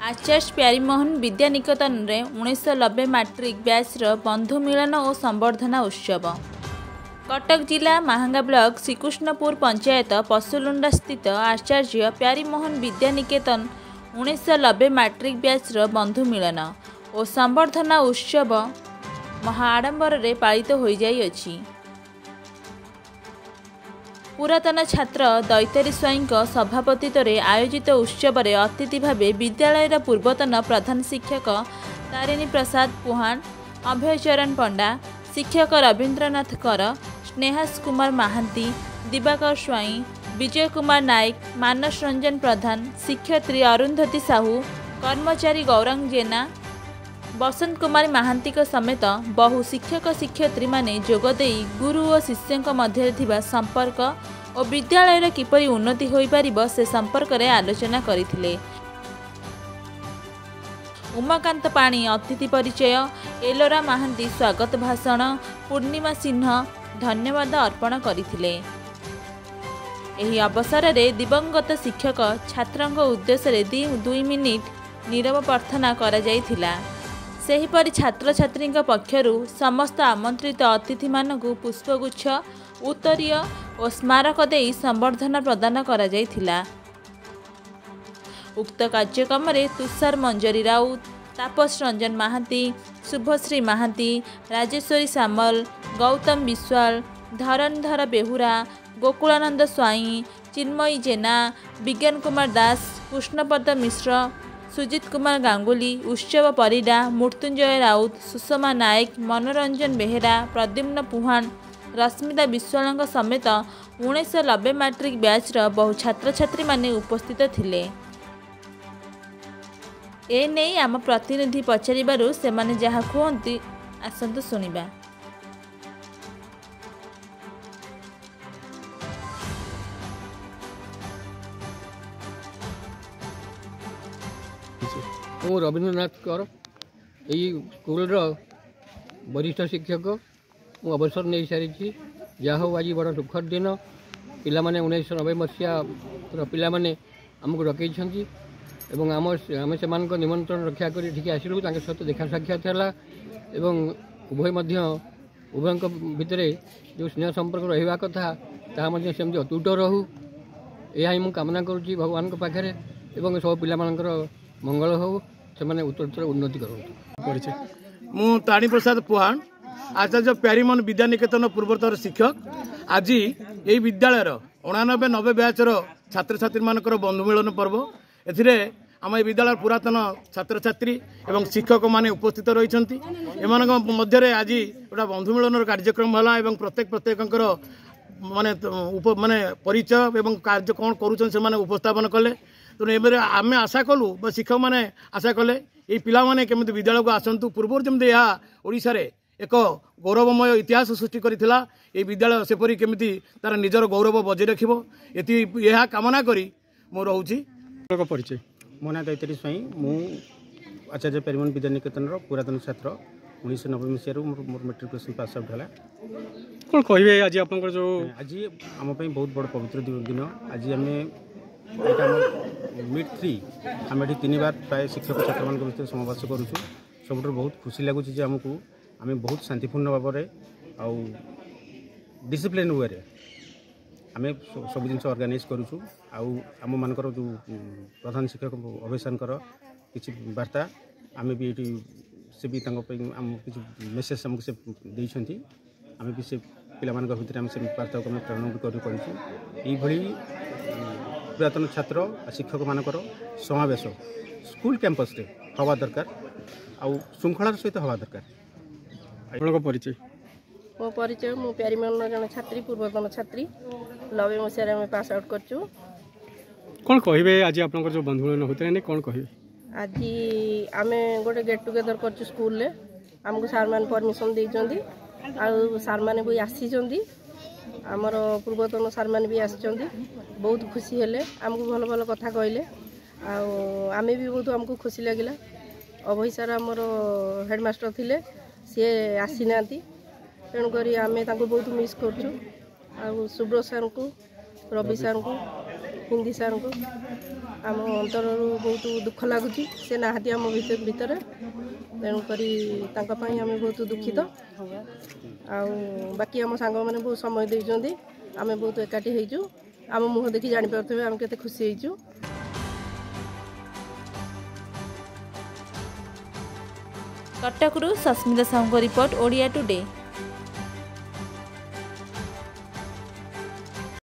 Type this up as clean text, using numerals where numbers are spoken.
आचार्य प्यारीमोहन विद्यानिकेतन रे 1990 मैट्रिक बैचर बंधु मिलन और संबर्धना उत्सव। कटक जिला महांगा ब्लॉक श्रीकृष्णपुर पंचायत पशुलुंडा स्थित आचार्य प्यारीमोहन विद्यानिकेतन 1990 मैट्रिक बैचर बंधु मिलन और संबर्धना उत्सव महाआडंबर रे पालित हो जाइए। पुरातन छात्र दैतारी स्वाईं सभापतित्व आयोजित उत्सव में अतिथि भावे विद्यालय पूर्वतन प्रधान शिक्षक तारिणी प्रसाद पुहान, अभयचरण पंडा, शिक्षक रवींद्रनाथ कर, स्नेहास कुमार महांती, दिवाकर स्वाईं, विजय कुमार नायक, मानस रंजन प्रधान, शिक्षयित्री अरुंधति साहू, कर्मचारी गौरांग जेना, बसंत कुमार महांती समेत बहु शिक्षक शिक्षयित्री माने जोगदे गुरु और शिष्यों मध्य थिबा संपर्क और विद्यालय किपरि उन्नति होई पारिबो से संपर्क रे आलोचना करथिले। उमाकांत पाणी अतिथि परिचय, एलोरा महांती स्वागत भाषण, पूर्णिमा सिंह धन्यवाद अर्पण करथिले। एही अवसर रे दिवंगत शिक्षक छात्रंग उद्देश्य 2 मिनिट नीरव प्रार्थना करा जायथिला। सेहीपरि छात्र छात्री पक्षर समस्त आमंत्रित अतिथि मानकु पुष्पगुच्छ, उत्तरीय और स्मारक दे संबर्धना प्रदान करा जायथिला। उक्त कार्यक्रम में तुषार मंजरी राउत, तापस रंजन महांती, शुभश्री महांती, राजेश्वरी सामल, गौतम विश्वाल, धरणधर बेहुरा, गोकुलानंद स्वाईं, चिन्मयी जेना, विज्ञान कुमार दास, कृष्णपद मिश्र, सुजित कुमार गांगुली, उत्सव परिडा, मृत्युंजय राउत, सुषमा नायक, मनोरंजन बेहेरा, प्रद्युम्न पुहान, रश्मिता विश्वाल समेत 1990 मैट्रिक बैचर बहु छात्र छात्री माने उपस्थित थिले। ए नहीं आम प्रतिनिधि पचारिबारु सेमाने जहा कहते आसंतु सुनिबा। ମୁଁ ରବୀନ୍ଦ୍ରନାଥ କର ଏହି ସ୍କୁଲର ବରିଷ୍ଠ ଶିକ୍ଷକ। ମୁଁ ଅବସର ନେଇ ସାରିଛି। ଯାହା ହେଉ ଆଜି ବଡ଼ ଦୁଃଖଦ ଦିନ। ପିଲାମାନେ 1990 ମସିହାର ପିଲାମାନେ ଆମକୁ ଡକେଇଛନ୍ତି ଏବଂ ଆମେ ସେମାନଙ୍କ ନିମନ୍ତ୍ରଣ ରକ୍ଷା କରି ଏଠିକି ଆସିଲୁ। ତାଙ୍କ ସହିତ ଦେଖା ସାକ୍ଷାତ ହେଲା ଏବଂ ଉଭୟଙ୍କ ଭିତରେ ଯେଉଁ ସ୍ନେହ ସମ୍ପର୍କ ରହିବା କଥା ତାହା ମଧ୍ୟ ସେମିତି ଅତୁଟ ରହୁ, ଏହା ହିଁ ମୁଁ କାମନା କରୁଛି ଭଗବାନଙ୍କ ପାଖରେ ଏବଂ ସବୁ ପିଲାମାନଙ୍କର मंगल हो से उत्तर उन्नति करते। मु ताणी प्रसाद पुहान, आचार्य प्यारीमोहन विद्यानिकेतन पूर्वतर शिक्षक। आज यही विद्यालय 89-90 बैचर छात्र छात्री मानकर बंधु मिलन पर्व। एथिरे आम विद्यालय पुरातन छात्र छात्री एवं शिक्षक माने उपस्थित रही। मध्य आज गोटा बंधु मिलन कार्यक्रम है। प्रत्येक माने माने परिचय एवं कार्य कौन करुँच उपस्थापन कले। तेणु एवं आम आशा कलु शिक्षक मैंने आशा कले ये पिला माने केमिति विद्यालय को आसतु। पूर्व जमी यह ओडिशा रे एक गौरवमय इतिहास सृष्टि करथिला। ये विद्यालय सेपरी केमिति तार निजर गौरव बजाय रखिबो यह कामना करी मो रहूची। परिचय मो ना दैतारी स्वाई, मु आचार्य प्यारीमोहन विद्यानिकेतन पुरातन छात्र। 1990 मसीह मोर मेट्रिकुलेसन पास आउट है। कौन कहे आज आप आज आम बहुत बड़ पवित्र दिन। आज आम मिड 3 आम ये 3 बार प्राय शिक्षक छात्र मान भर समावेश करूँ। सब बहुत खुशी लगुच आमको आम बहुत शांतिपूर्ण भाव में डिसिप्लिन वे आम सब जिन ऑर्गेनाइज करूँ। आम मानकर जो प्रधान शिक्षक अभयशंकर किसी वार्ता आम भी ये से भी किसी मेसेज आमको से देती आम भी से पिला भितर आम से वार्ता को प्रेरण भी करी पुरातन छात्र शिक्षक मानकर समावेश स्कूल कैंपस रे हवा दरकार आउ श्रृंखलार सहित हवा दरकार। परिचय मो परिचय मु प्यारीमोहन जन छात्री, पूर्वतन छात्री। 90 मसीह में पास आउट करछु। कौन कहे आज आप जो बंधु मिलन होते हैं कौन कहे आज आम गोटे गेट टुगेदर करछु स्कूल रे। आमको सार मान परमिशन देइछंदी आ सार माने भी आसीछंदी। आमर पूर्वतन सार मान भी आछंदी। बहुत खुशी हेले आमको भल भल कथा कहले आम भी बहुत आमको खुशी लगिला। अभय सार आमर हेडमास्टर थिले सी आसी नांती तेणुक आम बहुत मिस कर। सुब्रत सार को, रवि सार को, हिंदी सार को आम अंतर बहुत दुख लगुच से नाहाती आम भितर तेणुक आम बहुत दुखित बाकी आम सांग मैंने बहुत समय देते आम बहुत एकाठी होइचु आम मुह देखी जापर आम केते खुशी होइचु। कटकरू सस्मिता साहू रिपोर्ट ओडिया टुडे।